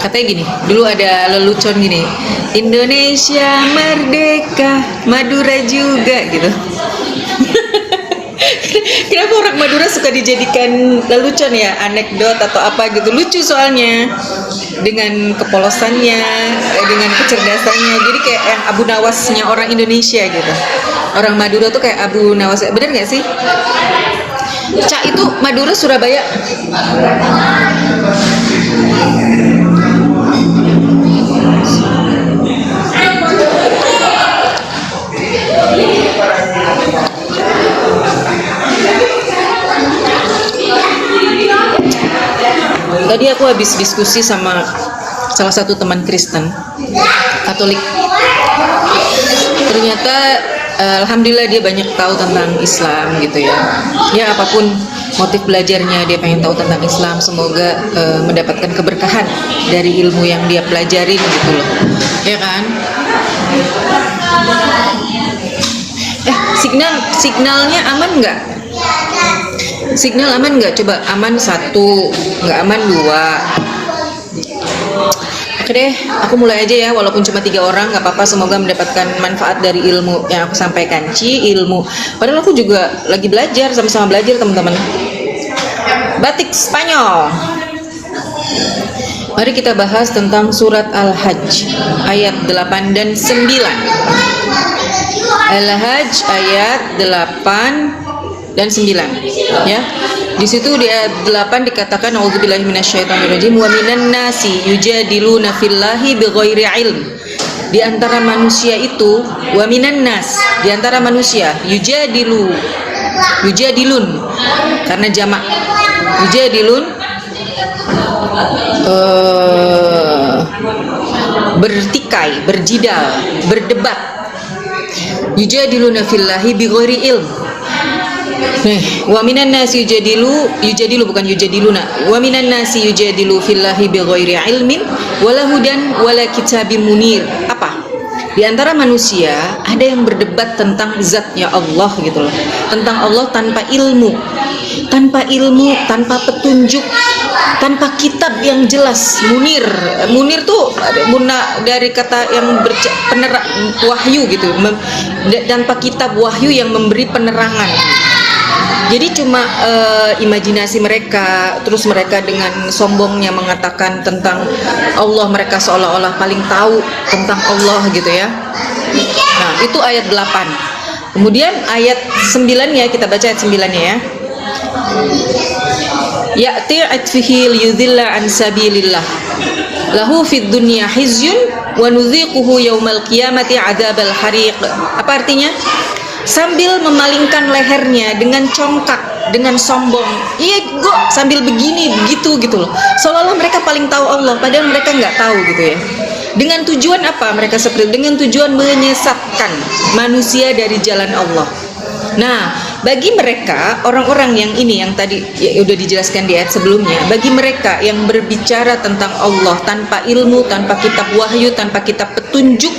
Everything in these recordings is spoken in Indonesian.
Katanya gini, dulu ada lelucon gini, Indonesia merdeka, Madura juga gitu. Kenapa orang Madura suka dijadikan lelucon ya, anekdot atau apa gitu, lucu soalnya dengan kepolosannya, dengan kecerdasannya, jadi kayak yang Abu Nawasnya orang Indonesia gitu. Orang Madura tuh kayak Abu Nawas, bener nggak sih? Cak itu Madura Surabaya. Tadi aku habis diskusi sama salah satu teman Kristen Katolik. Ternyata alhamdulillah dia banyak tahu tentang Islam gitu ya. Ya apapun motif belajarnya, dia pengen tahu tentang Islam, semoga mendapatkan keberkahan dari ilmu yang dia pelajarin gitu loh. Ya kan? Signalnya aman nggak? Signal aman nggak? Coba aman 1, nggak aman 2. Oke deh, aku mulai aja ya, walaupun cuma 3 orang, nggak apa-apa, semoga mendapatkan manfaat dari ilmu yang aku sampaikan. Ilmu, padahal aku juga lagi belajar, sama-sama belajar teman-teman. Batik Spanyol. Mari kita bahas tentang surat Al-Hajj ayat 8 dan 9. Al-Hajj ayat 8 dan 9 ya. Di situ di ayat 8 dikatakan auzubillahi minasyaitonirrajim wa minan nasi yujadiluna fillahi bighairi ilm. Di antara manusia itu, wa minan nas, di antara manusia, yujadilun karena jamak, yujadilun bertikai, berjidal, berdebat. Yujadiluna fillahi bighairi ilm. Wa minan nasi yujadilu bukan yujadiluna. Wa minan nasi yujadilu fillahi bighairi ilmin wala hudan wala kitabim munir. Apa? Di antara manusia ada yang berdebat tentang zatnya Allah gitu loh. Tentang Allah tanpa ilmu, tanpa petunjuk, tanpa kitab yang jelas. Munir tuh dari kata yang wahyu gitu, tanpa kitab wahyu yang memberi penerangan. Jadi cuma imajinasi mereka, terus mereka dengan sombongnya mengatakan tentang Allah, mereka seolah-olah paling tahu tentang Allah gitu ya. Nah itu ayat 8. Kemudian ayat 9-nya, kita baca ayat 9-nya ya. Ya'ti atfihi liyudhilla an sabilillah lahu fid dunya khizyun wa nudhiquhu yaumal qiyamati adzabal hariq. Apa artinya? Sambil memalingkan lehernya dengan congkak, dengan sombong. Iya, gue sambil begini, begitu gitu loh. Seolah-olah mereka paling tahu Allah, padahal mereka nggak tahu gitu ya. Dengan tujuan apa mereka seperti? Dengan tujuan menyesatkan manusia dari jalan Allah. Nah, bagi mereka, orang-orang yang ini, yang tadi ya, udah dijelaskan di ayat sebelumnya, bagi mereka yang berbicara tentang Allah tanpa ilmu, tanpa kitab wahyu, tanpa kitab petunjuk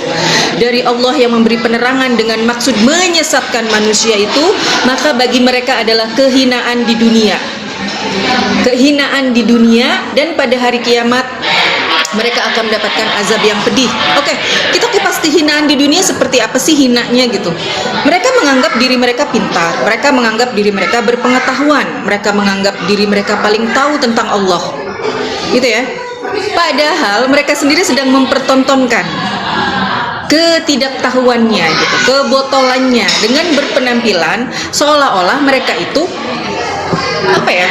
dari Allah yang memberi penerangan dengan maksud menyesatkan manusia itu, maka bagi mereka adalah kehinaan di dunia. Kehinaan di dunia, dan pada hari kiamat mereka akan mendapatkan azab yang pedih. Oke, kita kupas kehinaan di dunia seperti apa sih hinanya gitu. Mereka menganggap diri mereka pintar, mereka menganggap diri mereka berpengetahuan, mereka menganggap diri mereka paling tahu tentang Allah, gitu ya. Padahal mereka sendiri sedang mempertontonkan ketidaktahuannya gitu, kebotolannya, dengan berpenampilan seolah-olah mereka itu apa ya,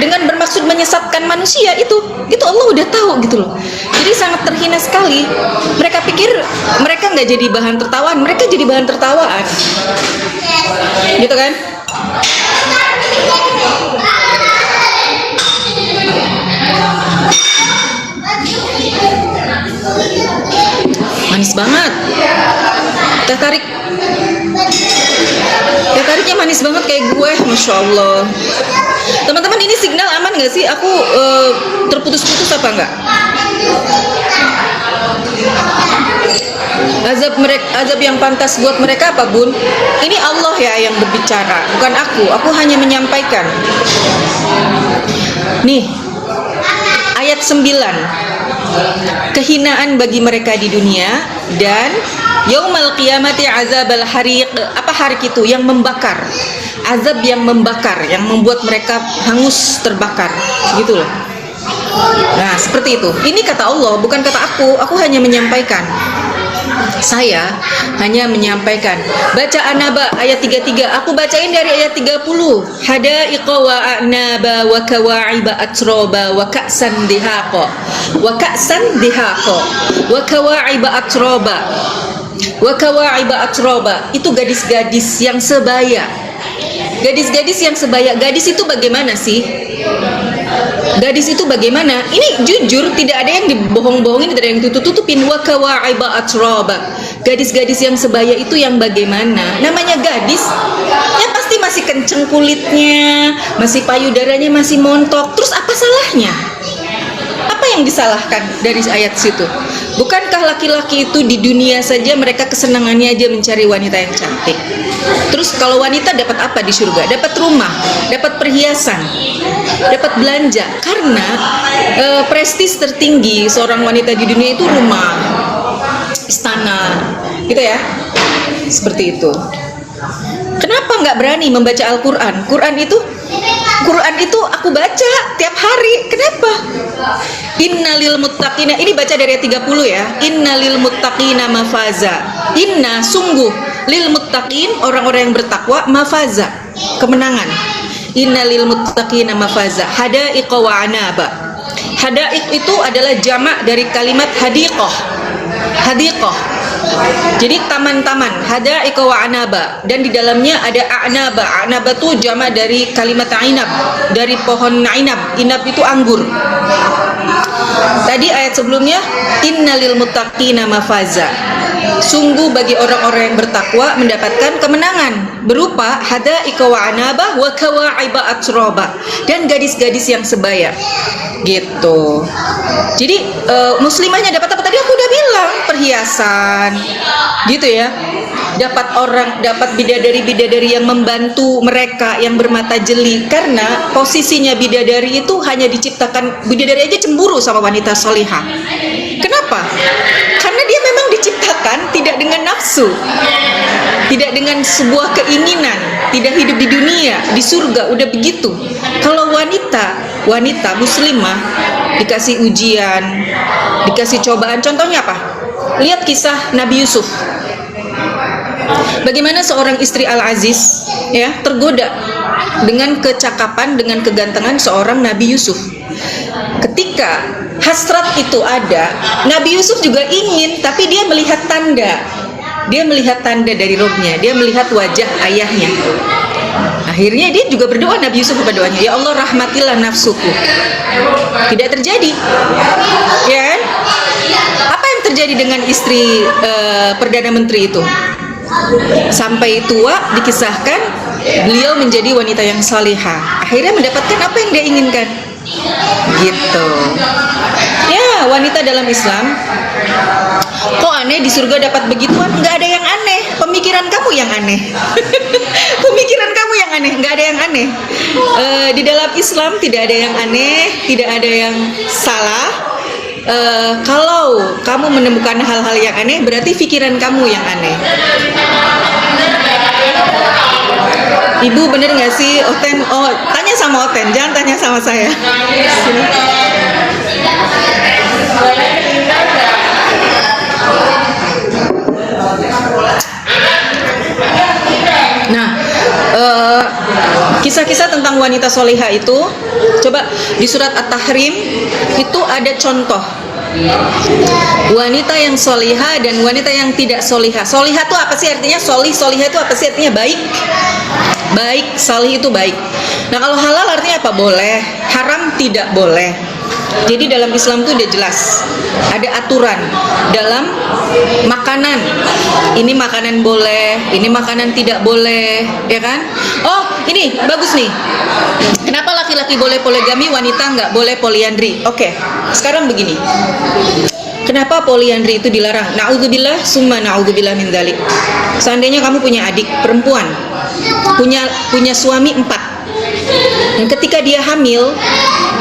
dengan bermaksud menyesatkan manusia. Itu Allah udah tahu gitu loh. Jadi sangat terhina sekali. Mereka pikir mereka nggak jadi bahan tertawaan, mereka jadi bahan tertawaan, gitu kan? Manis banget. Teh tariknya manis banget kayak gue, masya Allah. Teman-teman, ini signal aman nggak sih? Aku terputus-putus apa enggak? Azab yang pantas buat mereka apa, Bun? Ini Allah ya yang berbicara, bukan aku. Aku hanya menyampaikan. Nih, ayat ayat 9, kehinaan bagi mereka di dunia, dan yaumal qiyamati azabal hariq. Apa hariq itu? Yang membakar. Azab yang membakar, yang membuat mereka hangus terbakar. Gitu loh. Nah, seperti itu. Ini kata Allah, bukan kata aku. Aku hanya menyampaikan. Saya hanya menyampaikan. Baca An-Naba ayat 33. Aku bacain dari ayat 30. Hadaiqa wa a'naba wa kawa'iba atroba wa ka'san dihaqa. Wa ka'san dihaqa. Wa kawa'iba atroba. Wa kawa'iba atroba. Itu gadis-gadis yang sebaya. Gadis-gadis yang sebaya. Gadis itu bagaimana sih? Gadis itu bagaimana? Ini jujur, tidak ada yang dibohong-bohongin, tidak ada yang tutup-tutupin. Wa kawa'iba atroba. Gadis-gadis yang sebaya itu yang bagaimana? Namanya gadis, ya pasti masih kenceng kulitnya, masih payudaranya masih montok. Terus apa salahnya? Apa yang disalahkan dari ayat situ? Bukankah laki-laki itu di dunia saja mereka kesenangannya aja mencari wanita yang cantik? Terus kalau wanita dapat apa di surga? Dapat rumah, dapat perhiasan, dapat belanja. Karena prestis tertinggi seorang wanita di dunia itu rumah, istana, gitu ya. Seperti itu. Kenapa nggak berani membaca Al-Quran? Quran itu aku baca tiap hari. Kenapa? Innalil muttaqina. Ini baca dari ayat 30 ya. Innalil muttaqina mafaza. Inna sungguh lil muttaqin, orang-orang yang bertakwa, mafaza, kemenangan. Innalil muttaqina mafaza. Hadaiqa wa anaba. Hadaiq itu adalah jamak dari kalimat hadiqah. Hadiqah. Jadi taman-taman, hadaiqa wa anaba, dan di dalamnya ada a'naba. A'naba itu jamak dari kalimat ainab, dari pohon ainab. Inab itu anggur. Tadi ayat sebelumnya, innalil muttaqina mafaza. Sungguh bagi orang-orang yang bertakwa mendapatkan kemenangan berupa hadaiqa wa anaba wa kawa'iba atroba, dan gadis-gadis yang sebaya. Gitu. Jadi muslimahnya dapat apa tadi? Aku udah bilang, perhiasan, gitu ya. Dapat bidadari-bidadari yang membantu mereka, yang bermata jeli. Karena posisinya bidadari itu hanya diciptakan, bidadari aja cemburu sama wanita solihah. Kenapa? Karena dia memang diciptakan tidak dengan nafsu, tidak dengan sebuah keinginan, tidak hidup di dunia, di surga udah begitu. Kalau wanita muslimah dikasih ujian, dikasih cobaan. Contohnya apa? Lihat kisah Nabi Yusuf. Bagaimana seorang istri Al-Aziz ya tergoda dengan kecakapan, dengan kegantengan seorang Nabi Yusuf. Ketika hasrat itu ada, Nabi Yusuf juga ingin, tapi dia melihat tanda. Dia melihat tanda dari robnya, dia melihat wajah ayahnya. Akhirnya dia juga berdoa, Nabi Yusuf berdoanya, ya Allah rahmatilah nafsuku. Tidak terjadi. Ya kan? Apa yang terjadi dengan istri Perdana Menteri itu? Sampai tua dikisahkan beliau menjadi wanita yang salihah. Akhirnya mendapatkan apa yang dia inginkan. Gitu. Ya, wanita dalam Islam. Kok aneh di surga dapat begituan? Nggak ada yang aneh. Pemikiran kamu yang aneh. Pemikiran kamu yang aneh. Nggak ada yang aneh. Di dalam Islam tidak ada yang aneh, tidak ada yang salah. Kalau kamu menemukan hal-hal yang aneh, berarti pikiran kamu yang aneh. Ibu bener nggak sih Oten? Oh, tanya sama Oten, jangan tanya sama saya. Nah, kisah-kisah tentang wanita solihah itu, coba di surat At-Tahrim itu ada contoh wanita yang solihah dan wanita yang tidak solihah. Solihah itu apa sih artinya? Solihah itu apa sih artinya? Baik. Baik, solih itu baik. Nah, kalau halal artinya apa? Boleh. Haram tidak boleh. Jadi dalam Islam itu udah jelas, ada aturan dalam makanan. Ini makanan boleh, ini makanan tidak boleh, ya kan? Oh, ini bagus nih. Kenapa laki-laki boleh poligami, wanita nggak boleh poliandri? Oke, sekarang begini. Kenapa poliandri itu dilarang? Na'udzubillah, summa na'udzubillah min dzalik. Seandainya kamu punya adik perempuan, punya suami 4, dan ketika dia hamil,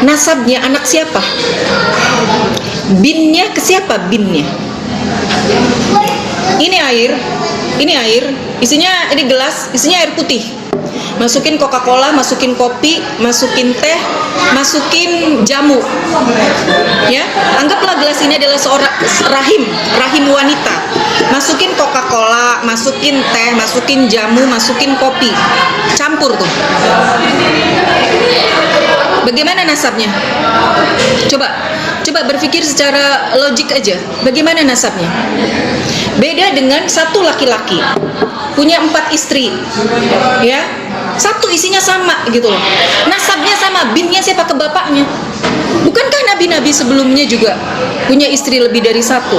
Nasabnya anak siapa? Binnya ke siapa binnya? Ini air, isinya, ini gelas, isinya air putih. Masukin Coca-Cola, masukin kopi, masukin teh, masukin jamu. Ya, anggaplah gelas ini adalah seorang rahim wanita. Masukin Coca-Cola, masukin teh, masukin jamu, masukin kopi. Campur tuh. Bagaimana nasabnya? Coba berpikir secara logik aja. Bagaimana nasabnya? Beda dengan satu laki-laki punya 4 istri, ya, satu isinya sama gitu loh, nasabnya sama, binnya siapa ke bapaknya. Bukankah nabi-nabi sebelumnya juga punya istri lebih dari satu?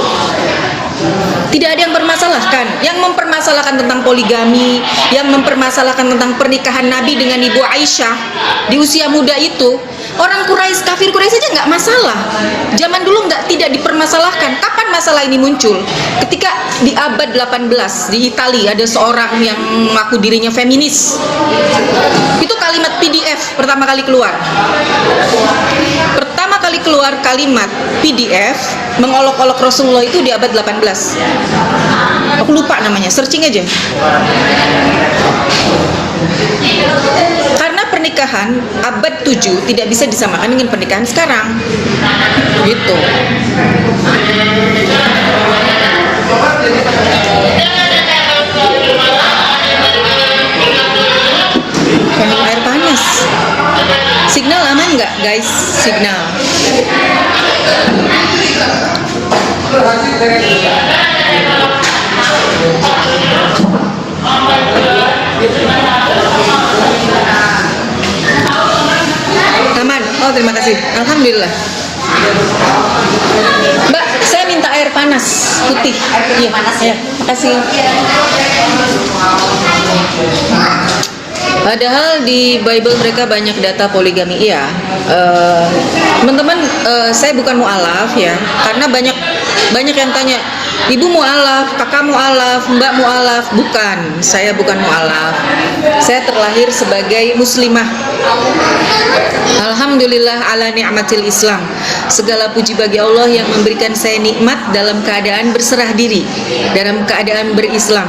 Tidak ada yang mempermasalahkan. Yang mempermasalahkan tentang poligami, yang mempermasalahkan tentang pernikahan Nabi dengan Ibu Aisyah di usia muda itu, orang Quraisy, kafir Quraisy saja nggak masalah. Zaman dulu tidak dipermasalahkan. Kapan masalah ini muncul? Ketika di abad 18 di Italia ada seorang yang mengaku dirinya feminis. Itu kalimat PDF pertama kali keluar. Pertama kali keluar kalimat PDF mengolok-olok Rasulullah itu di abad 18. Aku lupa namanya, searching aja. Karena pernikahan abad 7 tidak bisa disamakan dengan pernikahan sekarang. Gitu. Minum air panas. Signal aman nggak, guys? Signal. Aman. Oh, terima kasih. Alhamdulillah. Mbak, saya minta air panas putih. Iya, ya. Makasih. Padahal di Bible mereka banyak data poligami. Iya, teman-teman, saya bukan mu'alaf ya, karena banyak yang tanya, ibu mu'alaf, kakak mu'alaf, mbak mu'alaf. Bukan, saya bukan mu'alaf. Saya terlahir sebagai muslimah. Alhamdulillah ala ni'matil Islam. Segala puji bagi Allah yang memberikan saya nikmat dalam keadaan berserah diri, dalam keadaan berislam.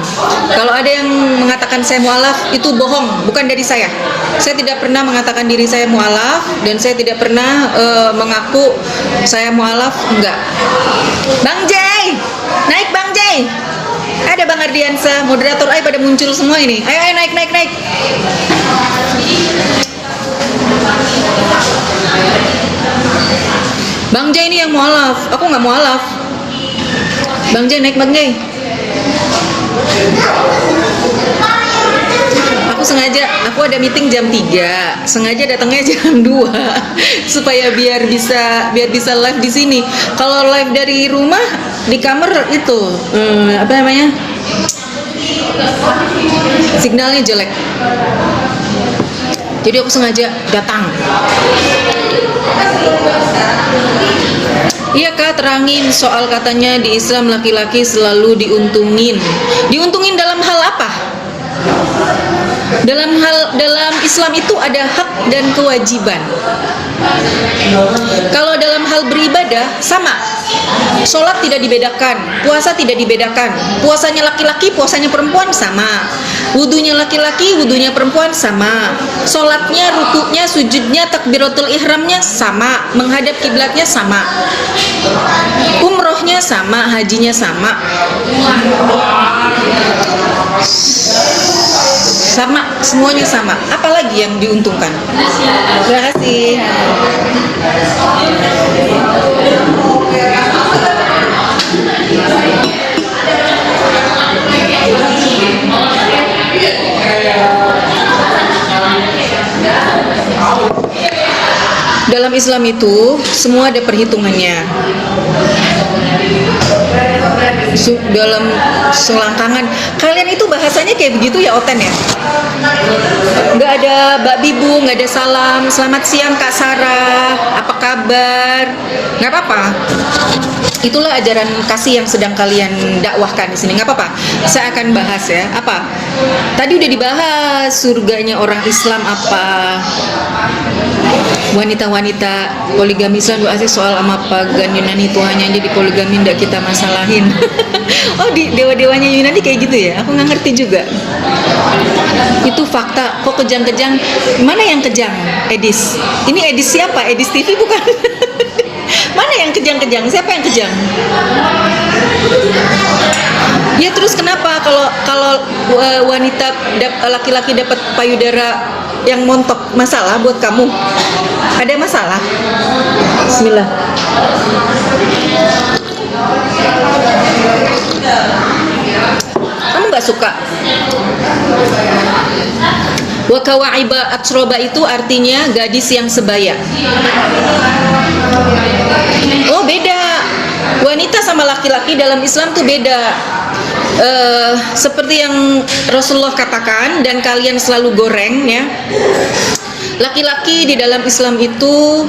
Kalau ada yang mengatakan saya mu'alaf, itu bohong, bukan dari saya. Saya tidak pernah mengatakan diri saya mu'alaf, dan saya tidak pernah mengaku saya mu'alaf, enggak. Bang Jay, naik Bang Jay. Ada Bang Ardiansa, moderator pada muncul semua ini. Ayo naik. Bang Jay ini yang mualaf, aku nggak mualaf. Bang Jay naik Bang Jay. Aku ada meeting jam 3, sengaja datangnya jam 2 supaya biar bisa live di sini. Kalau live dari rumah di kamar itu apa namanya? Signalnya jelek. Jadi aku sengaja datang. Iya Kak, terangin soal katanya di Islam laki-laki selalu diuntungin. Diuntungin dalam hal apa? Dalam Islam itu ada hak dan kewajiban. Kalau dalam hal beribadah sama. Sholat tidak dibedakan, puasa tidak dibedakan. Puasanya laki-laki, puasanya perempuan sama. Wudunya laki-laki, wudunya perempuan sama. Sholatnya, rukuknya, sujudnya, takbiratul ihramnya sama. Menghadap kiblatnya sama. Umrohnya sama, hajinya sama. Sama, semuanya sama. Apalagi yang diuntungkan? Terima kasih. Dalam Islam itu semua ada perhitungannya. Dalam selangkangan kalian itu bahasanya kayak begitu ya, Oten ya? Nggak ada Mbak Bibu, nggak ada salam, selamat siang Kak Sarah, apa kabar? Nggak apa-apa. Itulah ajaran kasih yang sedang kalian dakwahkan di sini. Nggak apa-apa, saya akan bahas ya. Apa? Tadi udah dibahas surganya orang Islam apa? Wanita-wanita poligami Islam doa soal sama pagan Yunani Tuhannya aja di poligami ndak kita masalahin. Oh, di dewa-dewanya Yunani kayak gitu ya? Aku nggak ngerti juga. Itu fakta. Kok kejang-kejang? Mana yang kejang? Edis. Ini Edis siapa? Edis TV bukan? Mana yang kejang-kejang? Siapa yang kejang? Ya terus kenapa kalau wanita laki-laki dapat payudara yang montok, masalah buat kamu? Ada masalah? Bismillah. Kamu nggak suka? Wa kawaiba atsroba itu artinya gadis yang sebaya. Oh, beda. Wanita sama laki-laki dalam Islam tuh beda. Seperti yang Rasulullah katakan dan kalian selalu goreng ya. Laki-laki di dalam Islam itu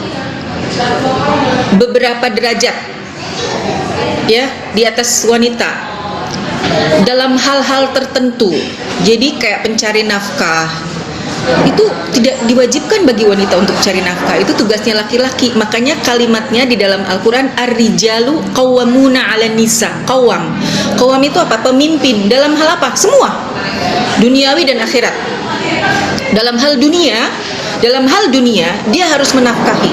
beberapa derajat ya di atas wanita dalam hal-hal tertentu. Jadi kayak pencari nafkah itu tidak diwajibkan bagi wanita untuk cari nafkah, itu tugasnya laki-laki. Makanya kalimatnya di dalam Al-Quran ar-rijalu qawwamuna 'alan nisa. Qawwam itu apa? Pemimpin. Dalam hal apa? Semua, duniawi dan akhirat. Dalam hal dunia dia harus menafkahi.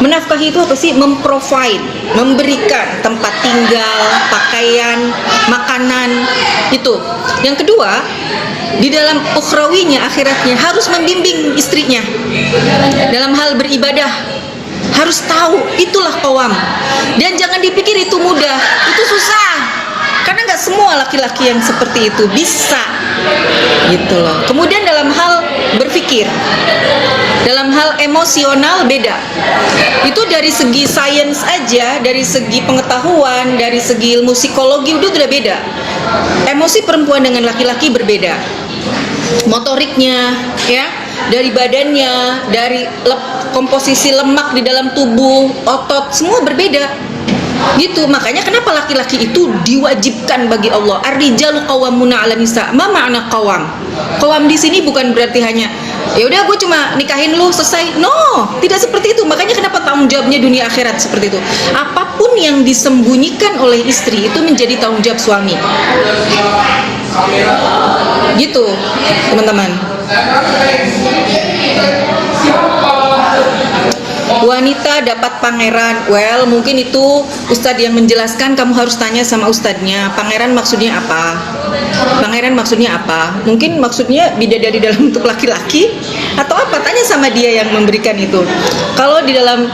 Menafkahi itu apa sih? Memprovide, memberikan tempat tinggal, pakaian, makanan. Itu. Yang kedua, di dalam ukhrawinya, akhiratnya, harus membimbing istrinya dalam hal beribadah. Harus tahu, itulah qawam. Dan jangan dipikir itu mudah, itu susah. Karena nggak semua laki-laki yang seperti itu bisa, gitu loh. Kemudian dalam hal berpikir, dalam hal emosional beda. Itu dari segi sains aja, dari segi pengetahuan, dari segi ilmu psikologi udah beda. Emosi perempuan dengan laki-laki berbeda. Motoriknya, ya, dari badannya, dari komposisi lemak di dalam tubuh, otot, semua berbeda. Gitu, makanya kenapa laki-laki itu diwajibkan bagi Allah. Ar-rijalu qawwamuna 'alan nisa. Ma makna qawam? Qawam di sini bukan berarti hanya ya udah gue cuma nikahin lu selesai. No, tidak seperti itu. Makanya kenapa tanggung jawabnya dunia akhirat seperti itu. Apapun yang disembunyikan oleh istri itu menjadi tanggung jawab suami. Gitu, teman-teman. Wanita dapat pangeran. Well, mungkin itu ustadz yang menjelaskan, kamu harus tanya sama ustadznya. Pangeran maksudnya apa? Pangeran maksudnya apa? Mungkin maksudnya bidadari dalam bentuk laki-laki atau apa? Tanya sama dia yang memberikan itu. Kalau di dalam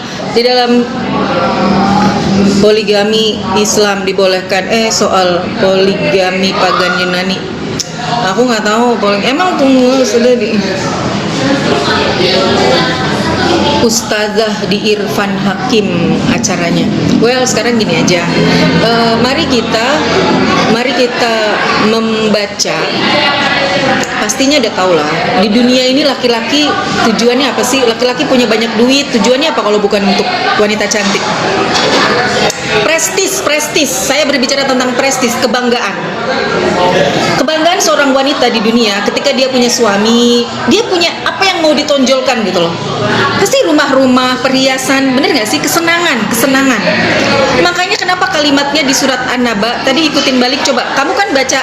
poligami Islam dibolehkan. Soal poligami pagan Yunani, aku nggak tahu. Emang tunggu sudah di Ustazah di Irfan Hakim acaranya. Well, sekarang gini aja. Mari kita membaca. Pastinya udah tau lah. Di dunia ini laki-laki tujuannya apa sih? Laki-laki punya banyak duit. Tujuannya apa kalau bukan untuk wanita cantik? Prestis. Saya berbicara tentang prestis, kebanggaan. Kebanggaan seorang wanita di dunia ketika dia punya suami, dia punya apa yang mau ditonjolkan gitu loh. Pasti rumah-rumah, perhiasan, bener gak sih? Kesenangan. Makanya kenapa kalimatnya di surat An-Naba, tadi ikutin balik coba. Kamu kan baca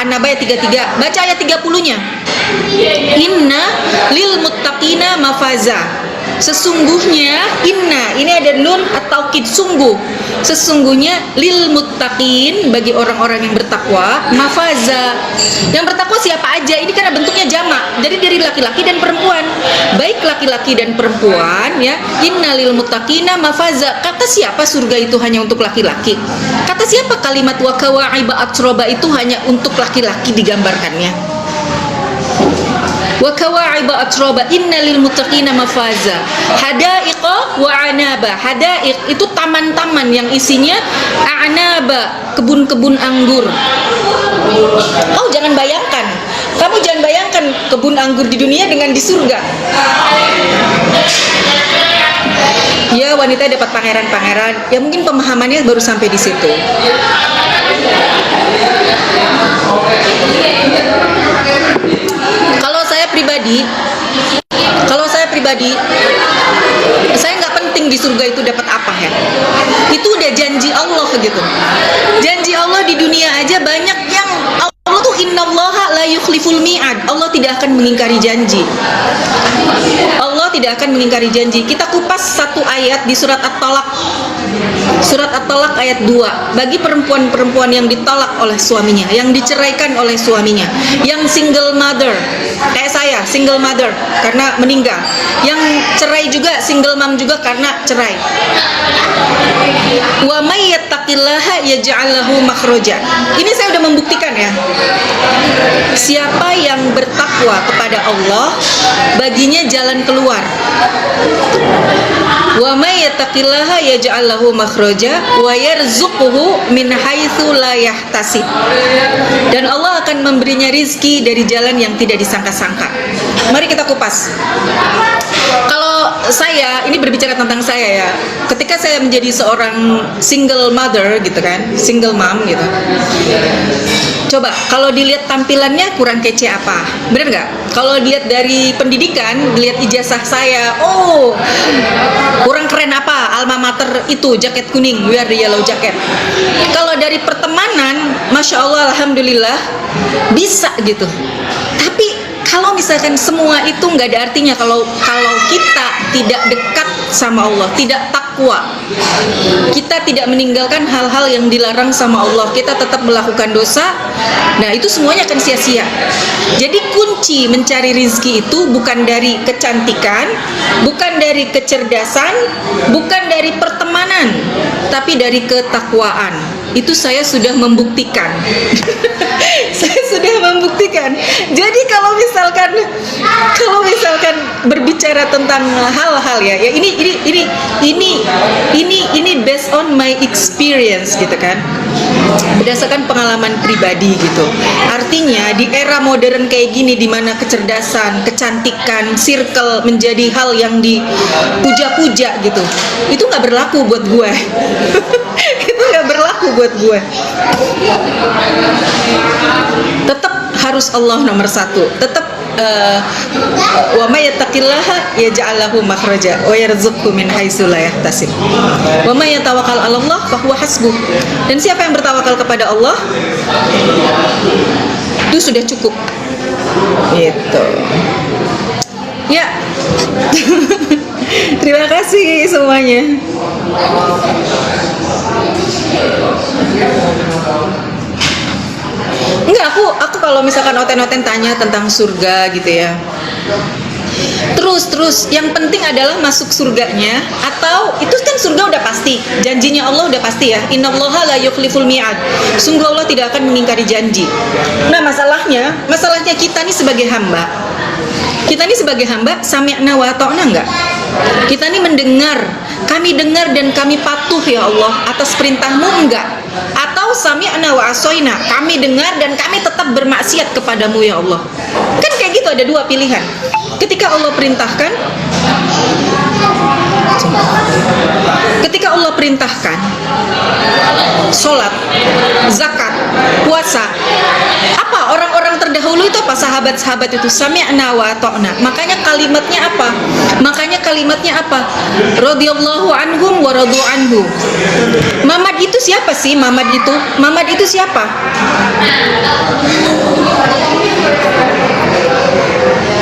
An-Naba ayat 33, baca ayat 30-nya. Inna lil muttaqina mafaza. Sesungguhnya, inna, ini ada nun atau taukid, sungguh. Sesungguhnya lil muttaqin, bagi orang-orang yang bertakwa, mafaza. Yang bertakwa siapa aja? Ini karena bentuknya jamak. Jadi dari laki-laki dan perempuan. Baik laki-laki dan perempuan ya. Inna lil muttaqina mafaza. Kata siapa surga itu hanya untuk laki-laki? Kata siapa kalimat wa kawaiba atsroba itu hanya untuk laki-laki digambarkannya? Wa kawaiba atsroba inna lil muttaqina mafaza hadaiqa wa anaba. Hadaik itu taman-taman yang isinya anaba, kebun-kebun anggur. Oh, jangan bayangkan. Kamu jangan bayangkan kebun anggur di dunia dengan di surga. Ya, wanita dapat pangeran-pangeran. Ya mungkin pemahamannya baru sampai di situ. Kalau saya pribadi, saya nggak penting di surga itu dapat apa ya. Itu udah janji Allah gitu. Janji Allah di dunia aja banyak yang Allah tuh innallaha la yukhliful mi'ad. Allah tidak akan mengingkari janji. Allah tidak akan mengingkari janji. Kita kupas satu ayat di surat At-Talaq. Surat At-Talaq ayat 2. Bagi perempuan-perempuan yang ditolak oleh suaminya, yang diceraikan oleh suaminya, yang single mother, kayak saya, single mother karena meninggal, yang cerai juga, single mom juga karena cerai. Wa may yattaqillaha yaj'al lahu makhraja. Ini saya udah membuktikan ya. Siapa yang bertakwa kepada Allah, baginya jalan keluar. Wa may yattaqillaha yaj'al lahu makhraja wa yarzuquhu min haitsu la yahtasib. Dan Allah akan memberinya rizki dari jalan yang tidak disangka-sangka. Mari kita kupas. Kalau saya, ini berbicara tentang saya ya. Ketika saya menjadi seorang single mother gitu kan, single mom gitu. Coba kalau dilihat tampilannya kurang kece apa? Bener nggak? Kalau lihat dari pendidikan, lihat ijazah saya, oh kurang keren apa? Alma mater itu jaket kuning, wear the yellow jacket. Kalau dari pertemanan, masya Allah, alhamdulillah bisa gitu. Tapi kalau misalkan semua itu nggak ada artinya kalau kita tidak dekat sama Allah, tidak takwa, kita tidak meninggalkan hal-hal yang dilarang sama Allah, kita tetap melakukan dosa, nah itu semuanya akan sia-sia. Jadi kunci mencari rizki itu bukan dari kecantikan, bukan dari kecerdasan, bukan dari pertemanan, tapi dari ketakwaan. Itu saya sudah membuktikan. Saya sudah membuktikan. Jadi kalau misalkan berbicara tentang hal-hal ya ini based on my experience gitu kan. Berdasarkan pengalaman pribadi gitu. Artinya di era modern kayak gini di mana kecerdasan, kecantikan, circle menjadi hal yang dipuja-puja gitu. Itu nggak berlaku buat gue. Itu nggak berlaku buat gue. Tetap harus Allah nomor satu. Tetap wa may yattaqillaha yaj'al lahu makhraja wa yarzuqhu min haitsu la yahtasib. Wa may yatawakkal 'ala Allah fa huwa hasbuh. Dan siapa yang bertawakal kepada Allah itu sudah cukup. Gitu. Ya. Terima kasih semuanya. Enggak, aku kalau misalkan oten-oten tanya tentang surga gitu ya. Terus yang penting adalah masuk surganya, atau itu kan surga udah pasti, janjinya Allah udah pasti ya. Innallaha la yukhliful mi'ad. Sungguh Allah tidak akan mengingkari janji. Nah, masalahnya kita nih sebagai hamba. Kita nih sebagai hamba sami'na wa ta'na enggak? Kita nih mendengar, kami dengar dan kami patuh ya Allah atas perintahmu enggak? Atau sami'na wa asoina, kami dengar dan kami tetap bermaksiat kepadamu ya Allah. Kan kayak gitu, ada dua pilihan. Ketika Allah perintahkan sholat, zakat, puasa, apa orang-orang terdahulu itu apa? Sahabat-sahabat itu sami'na wa ta'na. Makanya kalimatnya apa? Radhiyallahu anhum wa radu anhu. Mamad itu siapa sih? Mamad itu siapa?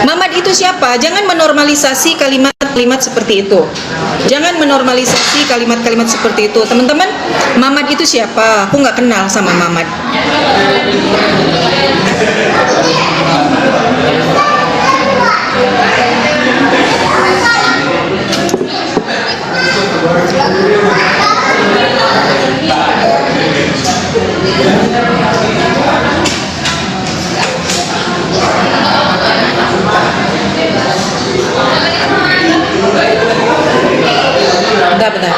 Mamad itu siapa? Jangan menormalisasi kalimat-kalimat seperti itu. Jangan menormalisasi kalimat-kalimat seperti itu. Teman-teman, Mamad itu siapa? Aku nggak kenal sama Mamad. Bentar.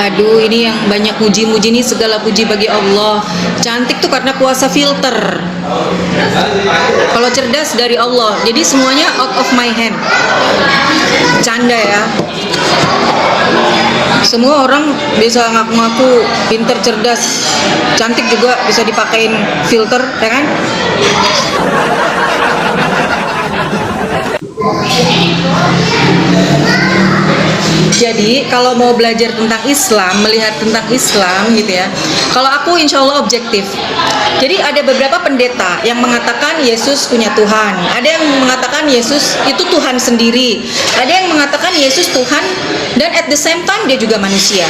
Aduh, ini yang banyak muji-muji nih, segala puji bagi Allah. Cantik tuh karena kuasa filter. Kalau cerdas dari Allah. Jadi semuanya out of my hand. Canda ya. Semua orang bisa ngaku-ngaku pinter, cerdas, cantik juga bisa dipakein filter, ya kan? Jadi kalau mau belajar tentang Islam, melihat tentang Islam gitu ya, kalau aku insya Allah objektif. Jadi ada beberapa pendeta yang mengatakan Yesus punya Tuhan, ada yang mengatakan Yesus itu Tuhan sendiri, ada yang mengatakan Yesus Tuhan dan at the same time dia juga manusia.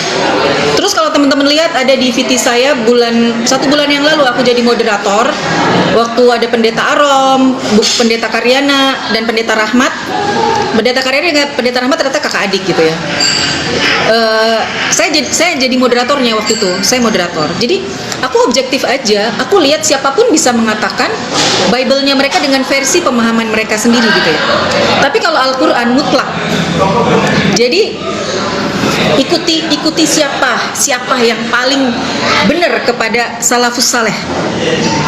Terus kalau teman-teman lihat ada di VT saya satu bulan yang lalu aku jadi moderator waktu ada pendeta Arom, pendeta Karyana dan pendeta Rahmat. Pendeta Karyana dengan pendeta Rahmat ternyata kakak adik gitu ya. Saya jadi moderatornya waktu itu, saya moderator. Jadi aku objektif aja, aku lihat siapapun bisa mengatakan Bible-nya mereka dengan versi pemahaman mereka sendiri gitu ya. Tapi kalau Al-Quran mutlak, jadi ikuti siapa yang paling benar kepada salafus saleh,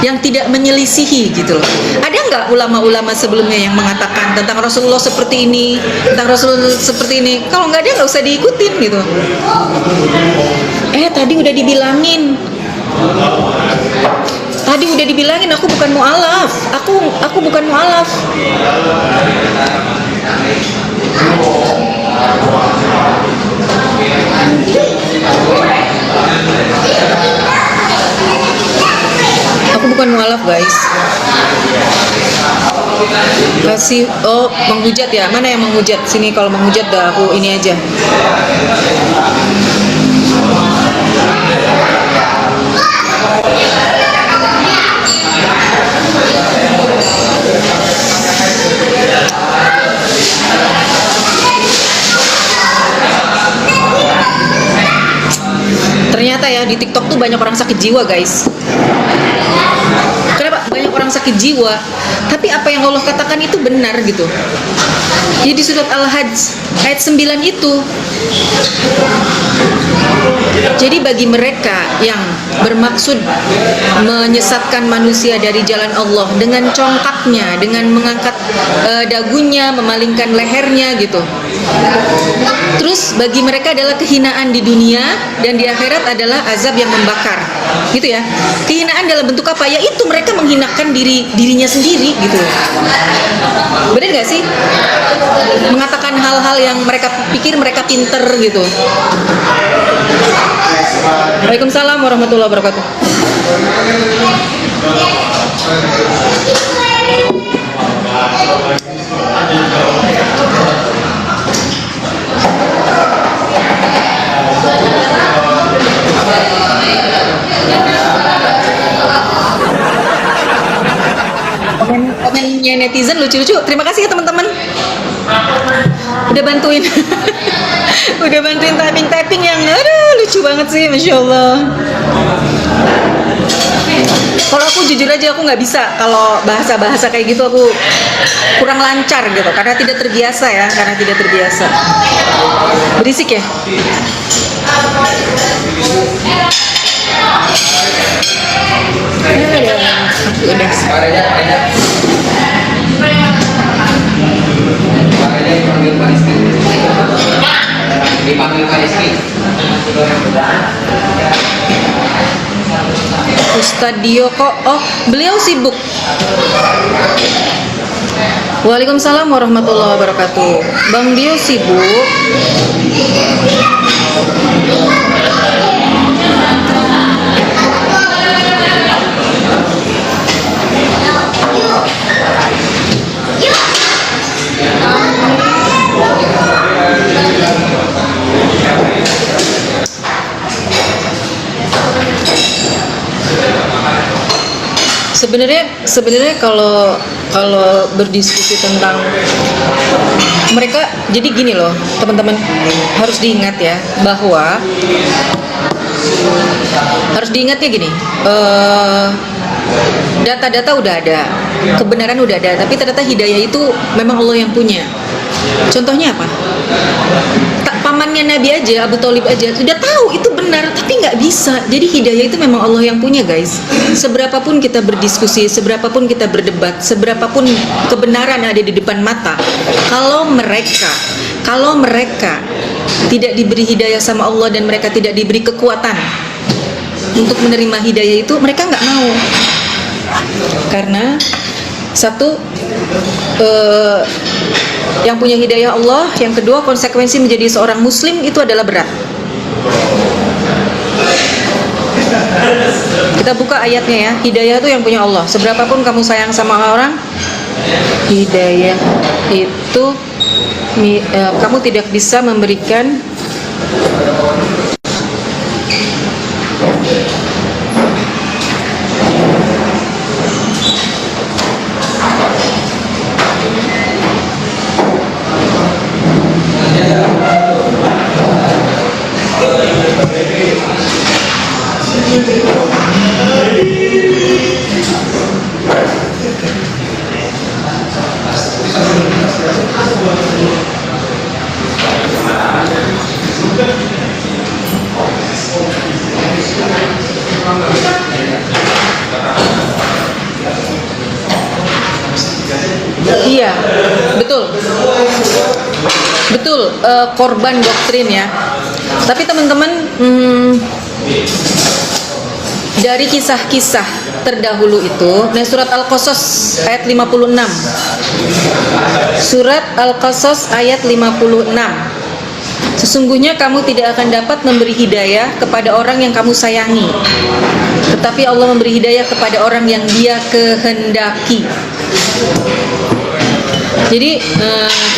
yang tidak menyelisihi gitu loh. Ada nggak ulama-ulama sebelumnya yang mengatakan tentang Rasulullah seperti ini, tentang Rasul seperti ini? Kalau nggak ada, nggak usah diikutin gitu. Tadi udah dibilangin aku bukan mu'alaf, aku bukan mu'alaf. Aku bukan mualaf guys. Kasih menghujat ya. Mana yang menghujat? Sini kalau menghujat dah aku ini aja. Ternyata ya di TikTok tuh banyak orang sakit jiwa guys. Kenapa banyak orang sakit jiwa? Tapi apa yang Allah katakan itu benar gitu. Jadi di surat Al-Hajj ayat 9 itu. Jadi bagi mereka yang bermaksud menyesatkan manusia dari jalan Allah dengan congkaknya, dengan mengangkat dagunya, memalingkan lehernya gitu. Terus bagi mereka adalah kehinaan di dunia dan di akhirat adalah azab yang membakar. Gitu ya. Kehinaan dalam bentuk apa? Ya itu mereka menghinakan dirinya sendiri gitu. Benar nggak sih? Mengatakan hal-hal yang mereka pikir mereka pinter gitu. Waalaikumsalam warahmatullahi wabarakatuh. Komennya netizen lucu-lucu. Terima kasih ya teman-teman. Udah bantuin. Udah bantuin typing yang lucu banget sih, Masya Allah. Kalau aku jujur aja aku nggak bisa kalau bahasa-bahasa kayak gitu, aku kurang lancar gitu karena tidak terbiasa ya, berisik ya. Ustadz Dio kok, beliau sibuk. Waalaikumsalam warahmatullahi wabarakatuh. Bang Dio sibuk. Sebenarnya kalau berdiskusi tentang Mereka jadi gini loh, teman-teman, harus diingat ya bahwa gini, data-data udah ada, kebenaran udah ada, tapi ternyata hidayah itu memang Allah yang punya. Contohnya apa? Pamannya Nabi aja, Abu Thalib aja sudah tahu itu benar, tapi nggak bisa. Jadi hidayah itu memang Allah yang punya, guys. Seberapapun kita berdiskusi, seberapapun kita berdebat, seberapapun kebenaran ada di depan mata, kalau mereka tidak diberi hidayah sama Allah dan mereka tidak diberi kekuatan untuk menerima hidayah itu, mereka nggak mau. Karena satu, yang punya hidayah Allah, yang kedua konsekuensi menjadi seorang muslim itu adalah berat. Kita buka ayatnya ya. Hidayah itu yang punya Allah. Seberapapun kamu sayang sama orang, hidayah itu kamu tidak bisa memberikan iya, betul, korban doktrin ya. Tapi teman-teman, dari kisah-kisah terdahulu itu, nah surat Al-Qasas ayat 56. Surat Al-Qasas ayat 56. Sesungguhnya kamu tidak akan dapat memberi hidayah kepada orang yang kamu sayangi, tetapi Allah memberi hidayah kepada orang yang Dia kehendaki. Jadi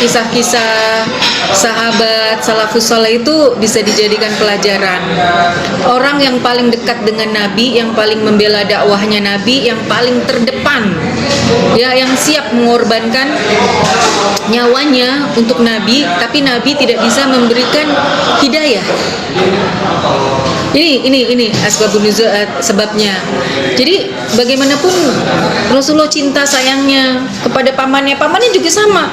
kisah-kisah sahabat salafus saleh itu bisa dijadikan pelajaran. Orang yang paling dekat dengan Nabi, yang paling membela dakwahnya Nabi, yang paling terdepan, ya, yang siap mengorbankan nyawanya untuk Nabi, tapi Nabi tidak bisa memberikan hidayah. Ini asbabun nuzul, sebabnya. Jadi bagaimanapun Rasulullah cinta sayangnya kepada pamannya juga sama.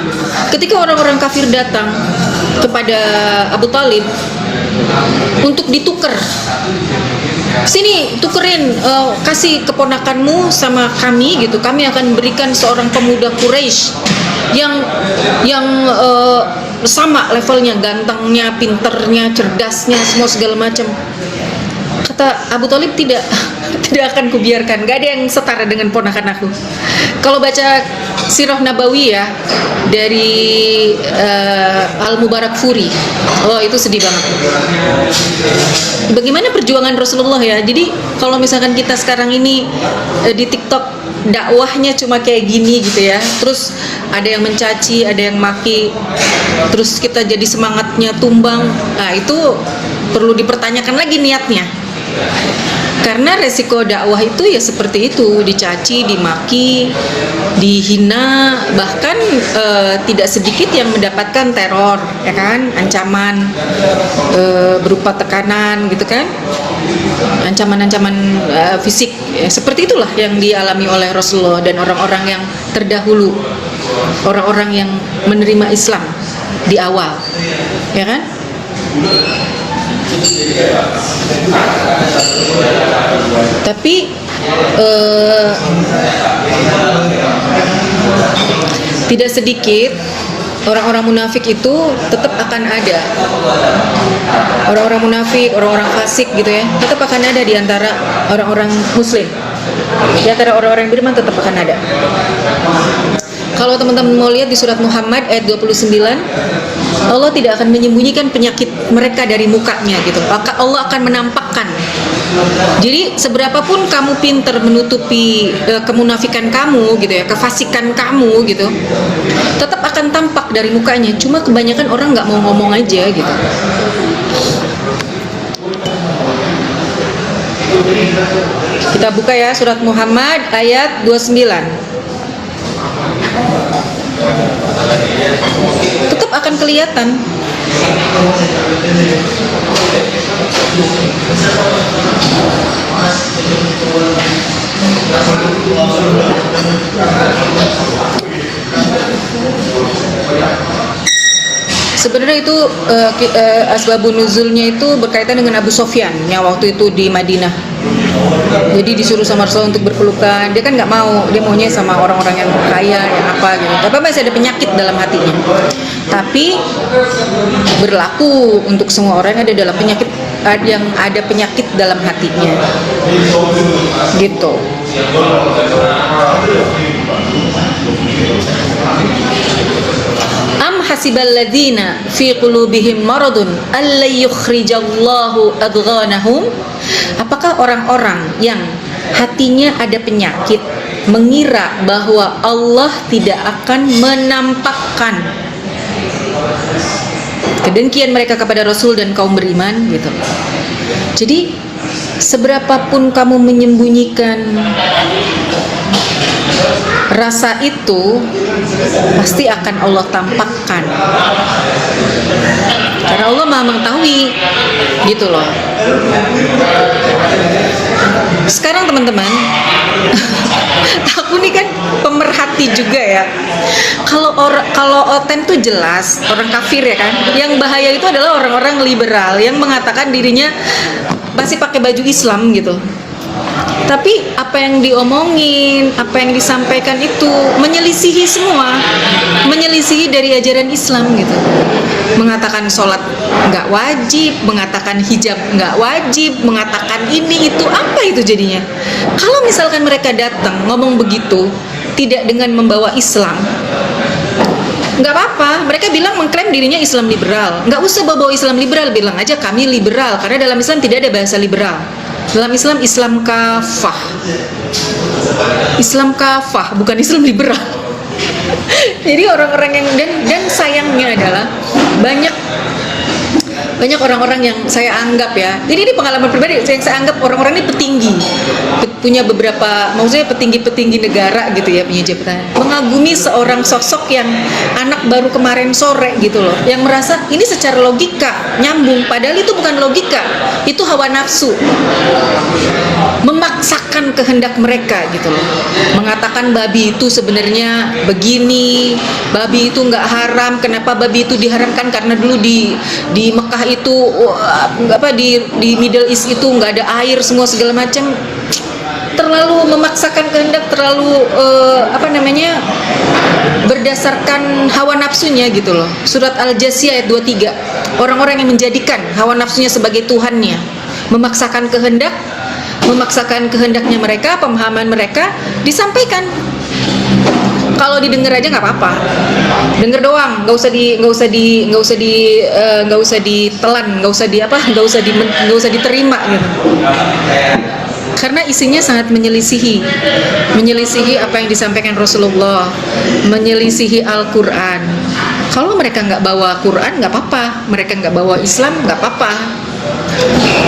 Ketika orang-orang kafir datang kepada Abu Thalib untuk ditukar, sini tukerin, kasih keponakanmu sama kami gitu, kami akan berikan seorang pemuda Quraisy yang sama levelnya, gantengnya, pinternya, cerdasnya, semua segala macam. Kata Abu Thalib, tidak akan kubiarkan, gak ada yang setara dengan ponakan aku. Kalau baca Sirah Nabawi ya dari Al-Mubarak Furi, oh itu sedih banget. Bagaimana perjuangan Rasulullah ya. Jadi kalau misalkan kita sekarang ini di TikTok dakwahnya cuma kayak gini gitu ya, terus ada yang mencaci, ada yang maki, terus kita jadi semangatnya tumbang, nah itu perlu dipertanyakan lagi niatnya. Karena resiko dakwah itu ya seperti itu, dicaci, dimaki, dihina, bahkan tidak sedikit yang mendapatkan teror, ya kan, ancaman berupa tekanan gitu kan, ancaman-ancaman fisik, ya, seperti itulah yang dialami oleh Rasulullah dan orang-orang yang terdahulu, orang-orang yang menerima Islam di awal, ya kan. Tapi tidak sedikit orang-orang munafik itu tetap akan ada. Orang-orang munafik, orang-orang fasik gitu ya, tetap akan ada di antara orang-orang muslim. Di antara orang-orang yang beriman tetap akan ada. Kalau teman-teman mau lihat di surat Muhammad ayat 29, Allah tidak akan menyembunyikan penyakit mereka dari mukanya gitu. Maka Allah akan menampakkan. Jadi seberapapun kamu pintar menutupi kemunafikan kamu gitu ya, kefasikan kamu gitu, tetap akan tampak dari mukanya. Cuma kebanyakan orang nggak mau ngomong aja gitu. Kita buka ya surat Muhammad ayat 29. Tetap tetap akan kelihatan. Sebenarnya itu asbabun nuzulnya itu berkaitan dengan Abu Sofyan yang waktu itu di Madinah. Jadi disuruh sama Rasul untuk berpelukan. Dia kan nggak mau, dia maunya sama orang-orang yang kaya, yang apa gitu. Tapi masih ada penyakit dalam hatinya. Tapi berlaku untuk semua orang yang ada dalam penyakit, yang ada penyakit dalam hatinya. Gitu. Am hasibal ladzina fi qulubihim maradun alla yukhrijallahu adghanahum. Apakah orang-orang yang hatinya ada penyakit mengira bahwa Allah tidak akan menampakkan kedengkian mereka kepada Rasul dan kaum beriman gitu. Jadi seberapapun kamu menyembunyikan rasa itu, pasti akan Allah tampakkan. Karena Allah Maha mengetahui, gitu loh. Sekarang teman-teman, aku nih kan pemerhati juga ya. Kalau Oten tuh jelas orang kafir ya kan. Yang bahaya itu adalah orang-orang liberal yang mengatakan dirinya masih pakai baju Islam gitu. Tapi apa yang diomongin, apa yang disampaikan itu menyelisihi semua, menyelisihi dari ajaran Islam gitu. Mengatakan sholat nggak wajib, mengatakan hijab nggak wajib, mengatakan ini itu, apa itu jadinya? Kalau misalkan mereka datang ngomong begitu, tidak dengan membawa Islam, nggak apa-apa. Mereka bilang mengklaim dirinya Islam liberal, nggak usah bawa Islam liberal, bilang aja kami liberal, karena dalam Islam tidak ada bahasa liberal. Dalam Islam, Islam kafah. Islam kafah, bukan Islam liberal. Jadi orang-orang yang dan sayangnya adalah banyak orang-orang yang saya anggap ya. Jadi ini pengalaman pribadi, yang saya anggap orang-orang ini petinggi, punya beberapa, maksudnya petinggi-petinggi negara gitu ya, punya jabatan. Mengagumi seorang sosok yang anak baru kemarin sore gitu loh, yang merasa ini secara logika nyambung, padahal itu bukan logika, itu hawa nafsu. Memaksakan kehendak mereka gitu loh. Mengatakan babi itu sebenarnya begini, babi itu nggak haram. Kenapa babi itu diharamkan? Karena dulu di Mekah itu di Middle East itu nggak ada air, semua segala macam. Terlalu memaksakan kehendak, terlalu berdasarkan hawa nafsunya gitu loh. Surat Al-Jasiyah ayat 23. Orang-orang yang menjadikan hawa nafsunya sebagai Tuhannya, memaksakan kehendaknya mereka, pemahaman mereka disampaikan. Kalau didengar aja nggak apa-apa, denger doang, nggak usah ditelan, nggak usah diterima gitu. Karena isinya sangat menyelisihi apa yang disampaikan Rasulullah, menyelisihi Al-Quran. Kalau mereka nggak bawa Quran nggak apa-apa, mereka nggak bawa Islam nggak apa-apa.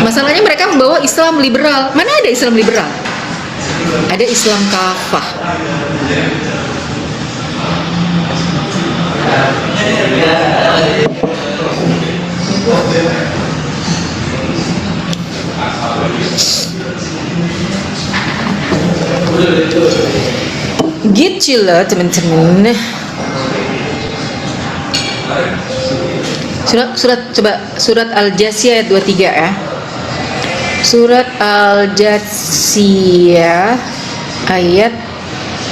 Masalahnya mereka membawa Islam liberal. Mana ada Islam liberal? Ada Islam kafah. Gitu loh teman-teman. Surat Al-Jasiyah ayat 23 ya. Surat Al-Jasiyah ayat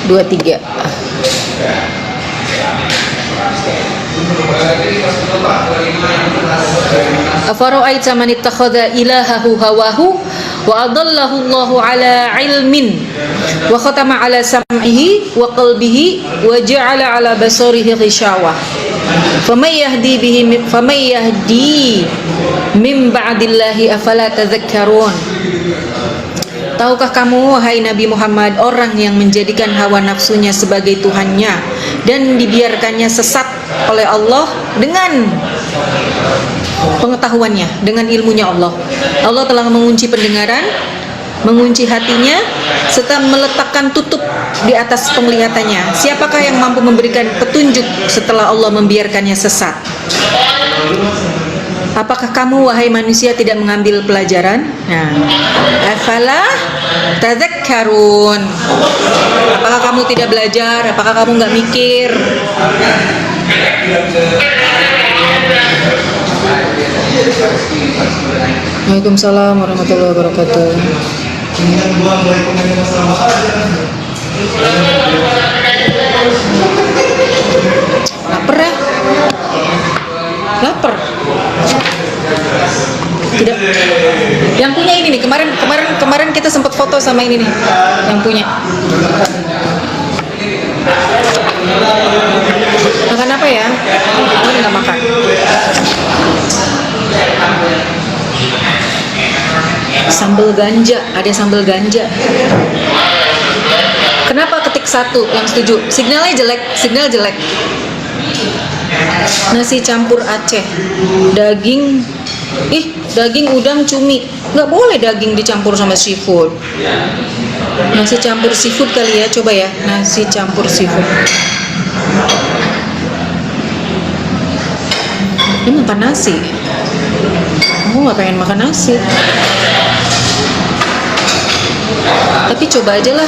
23. Afara'aita man ittakhadha ilahahu hawahu wa adallahu Allahu ala ilmin wa khatama ala sam'ihi wa qalbihi wa ja'ala ala basarihi ghishawah faman yahdi min ba'dillahi afala tadhakkarun. Tahukah kamu, wahai Nabi Muhammad, orang yang menjadikan hawa nafsunya sebagai Tuhannya dan dibiarkannya sesat oleh Allah dengan pengetahuannya, dengan ilmunya Allah. Allah telah mengunci pendengaran mengunci hatinya, serta meletakkan tutup di atas penglihatannya. Siapakah yang mampu memberikan petunjuk setelah Allah membiarkannya sesat? Apakah kamu wahai manusia tidak mengambil pelajaran? Nah, afala tadzakkarun. Apakah kamu tidak belajar? Apakah kamu nggak mikir? Waalaikumsalam warahmatullahi wabarakatuh. Lapar ya? Lapar. Tidak. Yang punya ini nih, kemarin kita sempat foto sama ini nih. Yang punya. Makan apa ya? Ini nggak makan. Sambal ganja, ada sambal ganja. Kenapa ketik 1 yang setuju? Signal jelek. Nasi campur Aceh, daging udang cumi. Nggak boleh daging dicampur sama seafood. Nasi campur seafood kali ya, coba ya, nasi campur seafood. Ini makan nasi. Aku nggak pengen makan nasi. Tapi coba aja lah.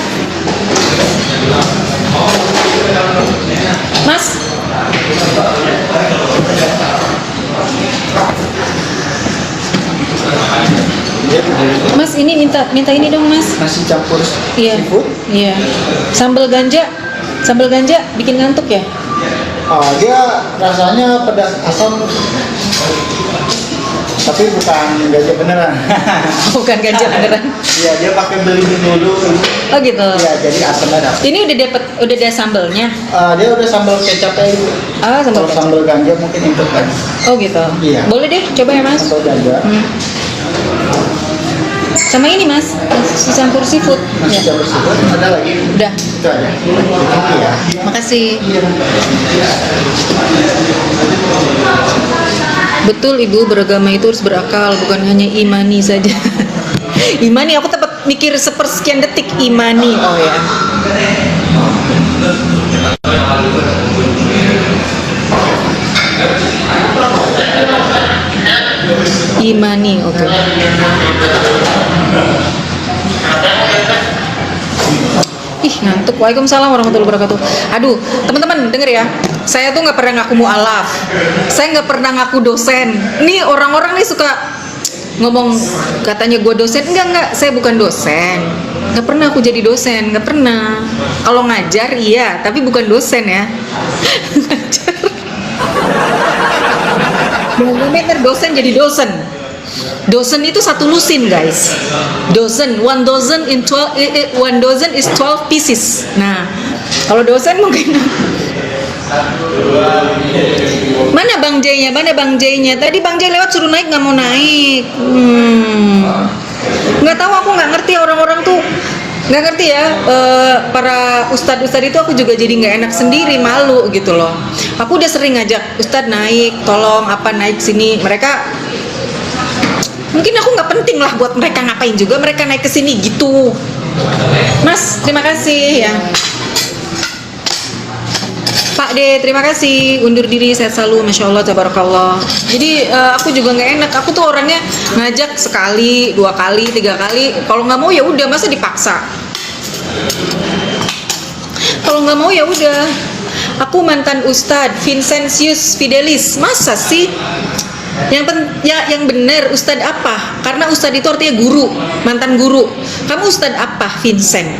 Mas, Mas ini minta ini dong Mas. Nasi campur seafood. Iya. Sambal ganja bikin ngantuk ya? Dia rasanya pedas asam. Tapi bukan ganja beneran. Bukan ganja beneran. Iya, dia pakai beli dulu. Oh gitu. Iya, jadi asamnya dapat. Ini udah ada sambalnya. Dia udah sambal kecapnya itu. Sambal ganja mungkin import lagi. Oh gitu. Iya. Boleh deh, coba ya Mas. Sambal ganja. Sama ini Mas, nasi campur seafood. Nasi campur seafood ada lagi. Udah. Itu aja. Iya. Makasih. Betul Ibu, beragama itu harus berakal, bukan hanya imani saja. Imani, aku tepat mikir sepersekian detik imani. Oh ya. Imani, oke. Ih, ngantuk. Waalaikumsalam warahmatullahi wabarakatuh. Aduh, teman-teman denger ya. Saya tuh nggak pernah ngaku mu'alaf. Saya nggak pernah ngaku dosen. Nih orang-orang nih suka ngomong katanya gue dosen. Enggak. Saya bukan dosen. Nggak pernah aku jadi dosen. Nggak pernah. Kalau ngajar iya, tapi bukan dosen ya. Ngajar. Bener dosen jadi dosen. Dosen itu satu lusin guys. Dosen, one dozen is 12 pieces. Nah, kalau dosen mungkin. Mana Bang J-nya? Tadi Bang J lewat suruh naik nggak mau naik. Nggak tahu, aku nggak ngerti orang-orang tuh. Nggak ngerti ya, para ustadz itu aku juga jadi nggak enak sendiri, malu gitu loh. Aku udah sering ngajak ustadz naik, tolong apa naik sini. Mereka mungkin aku nggak penting lah buat mereka, ngapain juga mereka naik ke sini gitu. Mas, terima kasih ya. Pak D, terima kasih. Undur diri, sehat selalu, masya Allah, tabarakallah. Jadi aku juga nggak enak. Aku tuh orangnya ngajak sekali, 2 kali, 3 kali. Kalau nggak mau ya udah, masa dipaksa. Kalau nggak mau ya udah. Aku mantan Ustadz Vincentius Fidelis. Masa sih? Yang benar Ustadz apa? Karena Ustadz itu artinya guru, mantan guru. Kamu Ustadz apa, Vincent?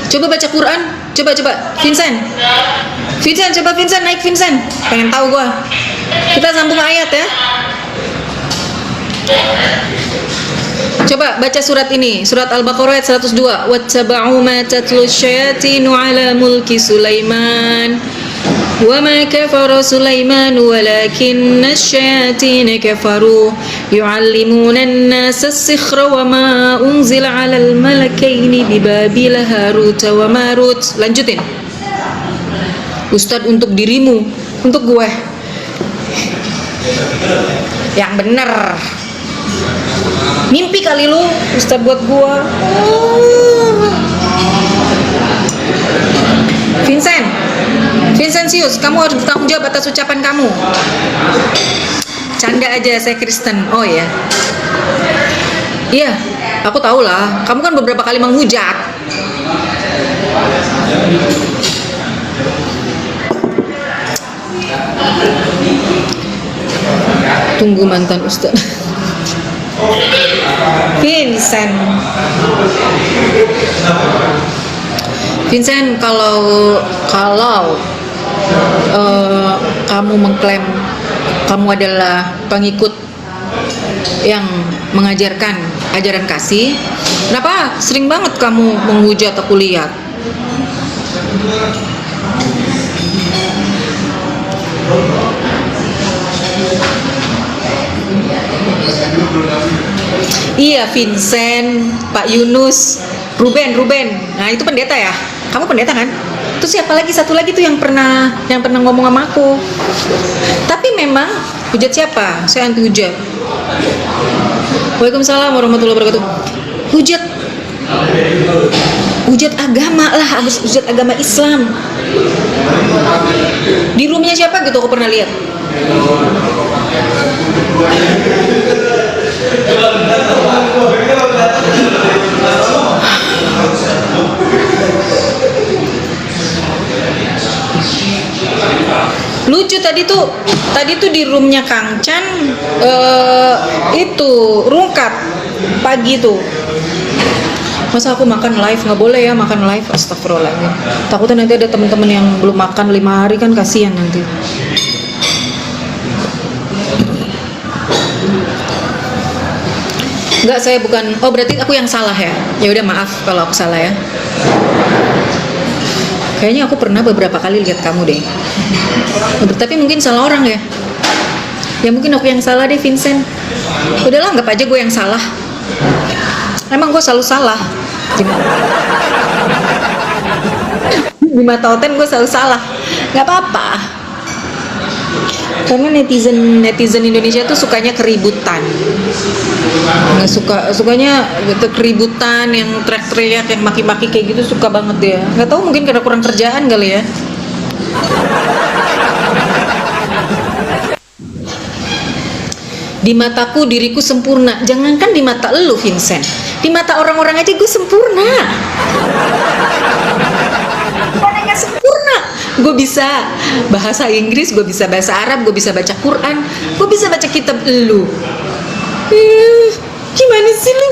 Coba baca Quran, coba Vincent, coba Vincent naik Vincent. Pengen tahu gua. Kita sambung ayat ya. Coba baca surat ini, surat Al-Baqarah ayat 102. Wattaba'u ma tatlu syayatinu ala mulki Sulaiman. Wa ma kafara Sulaiman walakinna asyayatin kafaru yu'allimuna an-nasa as-sikhra wa ma unzila 'alal malakaini bi Babil Harut wa Marut. Lanjutin. Ustadz untuk dirimu, untuk gue. Yang bener. Mimpi kali lu Ustaz buat gua. Vincentius, kamu harus bertanggung jawab atas ucapan kamu. Canda aja, saya Kristen. Oh ya. Iya, aku tahu lah. Kamu kan beberapa kali menghujat. Tunggu mantan Ustaz. Vincent, kalau kamu mengklaim kamu adalah pengikut yang mengajarkan ajaran kasih, kenapa sering banget kamu menghujat aku lihat? Iya, Vincent, Pak Yunus, Ruben. Nah, itu pendeta ya? Kamu pendeta kan? Terus siapa lagi? Satu lagi tuh yang pernah ngomong sama aku. Tapi memang hujat siapa? Saya anti hujat. Waalaikumsalam warahmatullahi wabarakatuh. Hujat agama lah, hujat agama Islam. Di roomnya siapa gitu aku pernah lihat. Lucu tadi tuh di roomnya Kang Chan itu rungkat pagi tuh. Masa aku makan live? Nggak boleh ya makan live, astagfirullahaladzim. Takutnya nanti ada teman-teman yang belum makan 5 hari kan, kasihan nanti. Enggak, saya bukan. Oh, berarti aku yang salah ya? Ya udah, maaf kalau aku salah ya. Kayaknya aku pernah beberapa kali lihat kamu deh. Tapi mungkin salah orang ya. Ya mungkin aku yang salah deh, Vincent. Udahlah, anggap aja gue yang salah. Emang gue selalu salah. Di mata Oten gue selalu salah. Gak apa-apa. Karena netizen Indonesia tuh sukanya keributan. Nggak sukanya gitu, keributan yang teriak-teriak, yang maki-maki kayak gitu, suka banget dia. Nggak tahu, mungkin karena kurang kerjaan kali ya. Di mataku diriku sempurna. Jangankan di mata elu, Vincent, di mata orang-orang aja gue sempurna. Orangnya sempurna. Gue bisa bahasa Inggris, gue bisa bahasa Arab, gue bisa baca Quran, gue bisa baca kitab elu. Gimana sih lu?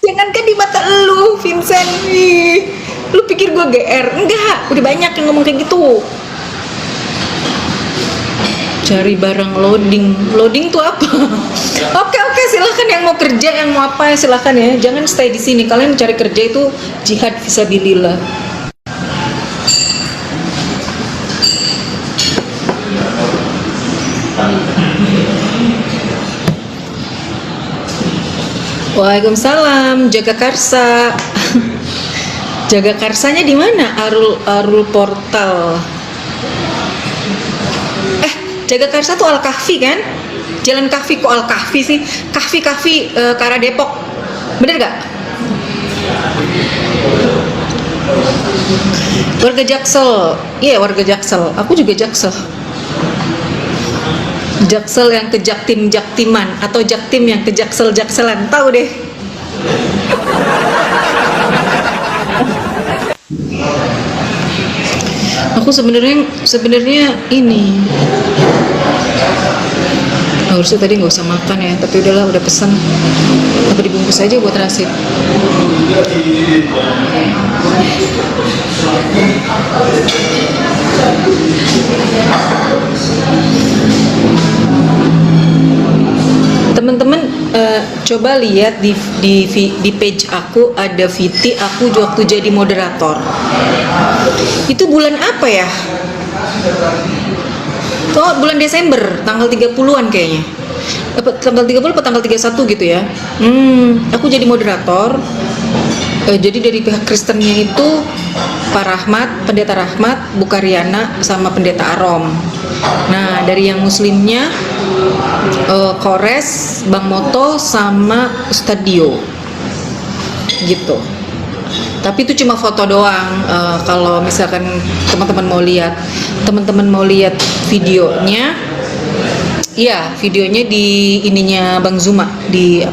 Jangankan di mata elu, Vincent. Lu pikir gue GR? Enggak, udah banyak yang ngomong kayak gitu. Cari barang loading tuh apa? Oke, silahkan yang mau kerja, yang mau apa, silahkan ya. Jangan stay di sini. Kalian cari kerja itu jihad fisabilillah. Waalaikumsalam, Jaga Karsa. Jaga Karsanya di mana? Arul Portal. Jaga Karsa tuh Al-Kahfi kan? Jalan Kahfi, kok Al-Kahfi sih? Kahfi ke arah Depok. Bener gak? Warga Jaksel. Iya, warga Jaksel. Aku juga Jaksel. Jaksel yang ke Jaktim-Jaktiman, atau Jaktim yang ke Jaksel-Jakselan. Tahu deh. Aku sebenarnya ini harusnya tadi nggak usah makan ya, tapi udahlah, udah pesan. Apa dibungkus aja buat Rasid? Teman-teman, coba lihat di page aku ada Viti, aku waktu jadi moderator. Itu bulan apa ya? Oh, bulan Desember, tanggal 30-an kayaknya. Tanggal 30 atau tanggal 31 gitu ya. Aku jadi moderator Jadi dari pihak Kristennya itu Pak Rahmat, Pendeta Rahmat, Bu Karyana, sama Pendeta Arom. Nah, dari yang Muslimnya Kores, Bang Moto, sama Ustadz Dio, gitu. Tapi itu cuma foto doang. Kalau misalkan teman-teman mau lihat videonya, iya, videonya di ininya Bang Zuma, di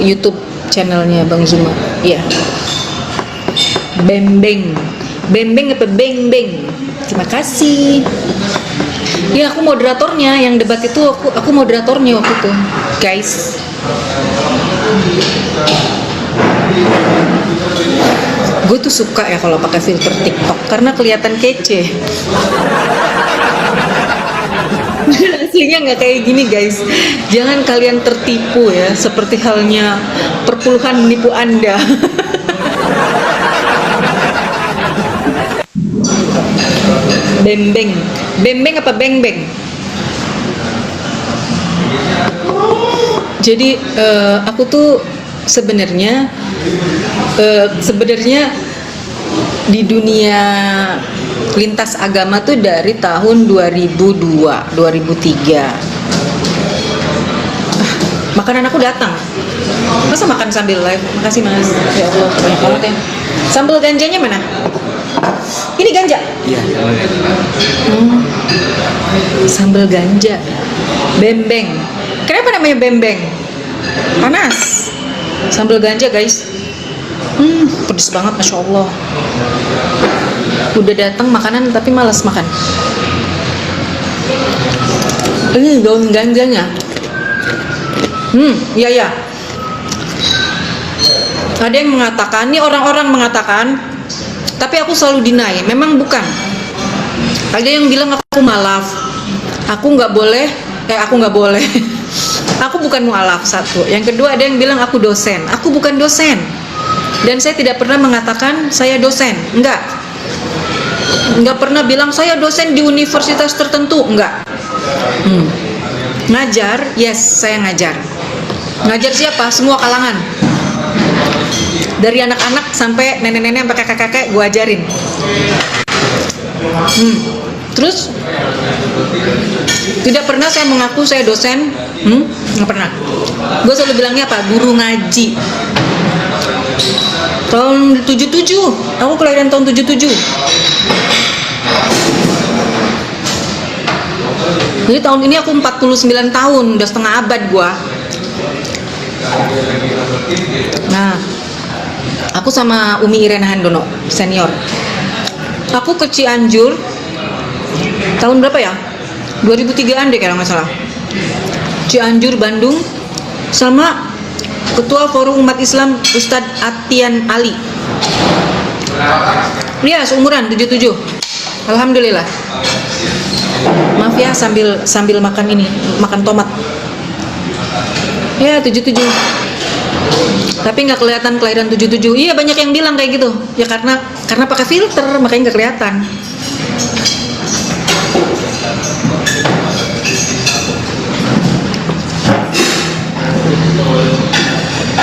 YouTube channelnya Bang Zuma. Iya. Bembeng apa beng. Terima kasih. Ya, aku moderatornya yang debat itu, aku moderatornya waktu itu, guys. Gue tuh suka ya kalau pakai filter TikTok karena kelihatan kece. Aslinya nggak kayak gini, guys. Jangan kalian tertipu ya, seperti halnya perpuluhan menipu Anda. Bembeng apa beng. Jadi aku tuh sebenarnya di dunia lintas agama tuh dari tahun 2002, 2003. Makanan aku datang. Masa makan sambil live? Makasih Mas. Ya Allah, banyak banget ya. Sambal ganjanya mana? Ini ganja? Iya. Sambal ganja. Bembeng. Kenapa namanya bembeng? Panas. Sambal ganja, guys. Pedes banget, Masya Allah. Udah datang makanan tapi malas makan. Ini daun ganjanya. Iya. Ada yang mengatakan, ini orang-orang mengatakan, tapi aku selalu deny, memang bukan. Ada yang bilang aku mualaf, aku nggak boleh. Aku bukan mualaf, satu. Yang kedua, ada yang bilang aku dosen. Aku bukan dosen. Dan saya tidak pernah mengatakan saya dosen. Enggak pernah bilang saya dosen di universitas tertentu. Enggak. Ngajar, yes, saya ngajar. Ngajar siapa? Semua kalangan. Dari anak-anak sampai nenek-nenek sampai kakek-kakek gue ajarin. Terus tidak pernah saya mengaku saya dosen. Nggak pernah. Gue selalu bilangnya apa? Guru ngaji. Tahun 77, aku kelahiran tahun 77. Jadi tahun ini aku 49 tahun, udah setengah abad gua. Nah, aku sama Umi Irena Handono, senior. Aku ke Cianjur tahun berapa ya? 2003-an deh kalau nggak salah. Cianjur, Bandung, sama Ketua Forum Umat Islam Ustadz Atian Ali. Iya, seumuran 77. Alhamdulillah. Maaf ya, sambil makan tomat. Ya, 77. Tapi nggak kelihatan kelahiran 77. Iya, banyak yang bilang kayak gitu. Ya karena pakai filter, makanya nggak kelihatan.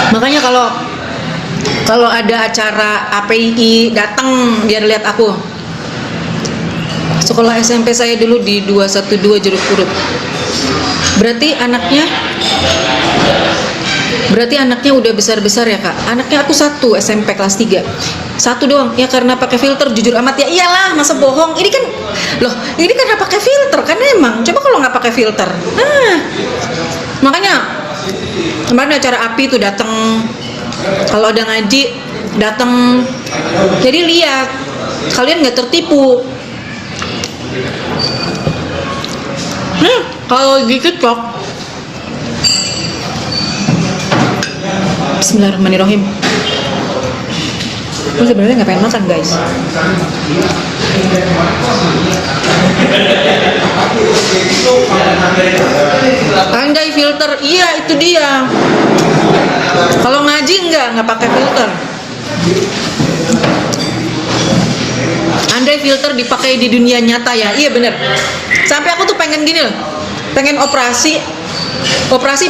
Makanya kalau ada acara API datang biar lihat aku. Sekolah SMP saya dulu di 212 Jeruk Purut. Berarti anaknya udah besar-besar ya, Kak. Anaknya aku satu SMP kelas 3. Satu doang. Ya karena pakai filter, jujur amat ya. Iyalah, masa bohong. Ini karena pakai filter kan emang. Coba kalau nggak pakai filter. Makanya kemarin acara API itu datang, kalau ada ngaji datang, jadi lihat kalian nggak tertipu. Kalau di TikTok, Bismillahirrahmanirrahim. Aku sebenarnya nggak pengen makan, guys. Andai filter, iya itu dia. Kalau ngaji nggak pakai filter. Andai filter dipakai di dunia nyata ya, iya bener. Sampai aku tuh pengen gini loh, pengen operasi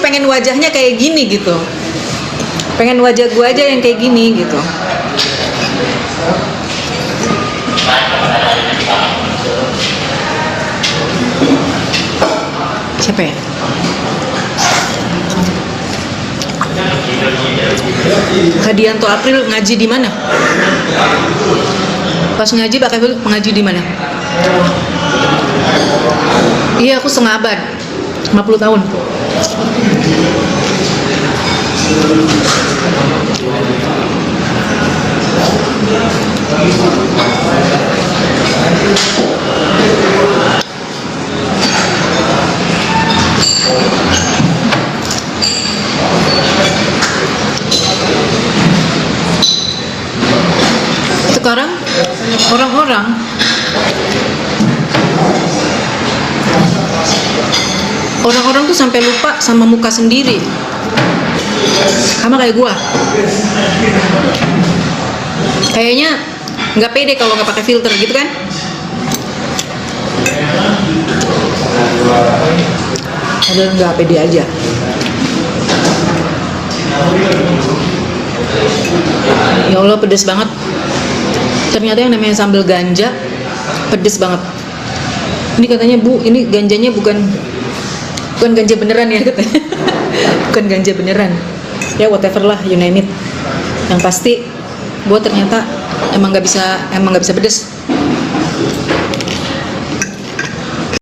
pengen wajahnya kayak gini gitu. Pengen wajah gue aja yang kayak gini gitu. Siapa ya? Hadianto April ngaji di mana? Pas ngaji Pak Kevin ngaji di mana? Iya, aku setengah abad, 50 tahun. Sekarang orang-orang tuh sampai lupa sama muka sendiri, sama kayak gua. Kayaknya nggak pede kalau nggak pakai filter gitu kan? Ada nggak pede aja. Ya Allah, pedes banget. Ternyata yang namanya sambal ganja pedes banget. Ini katanya Bu, ini ganjanya bukan ganja beneran ya katanya. Bukan ganja beneran. Ya whatever lah, you name it. Yang pasti buat ternyata emang nggak bisa pedes.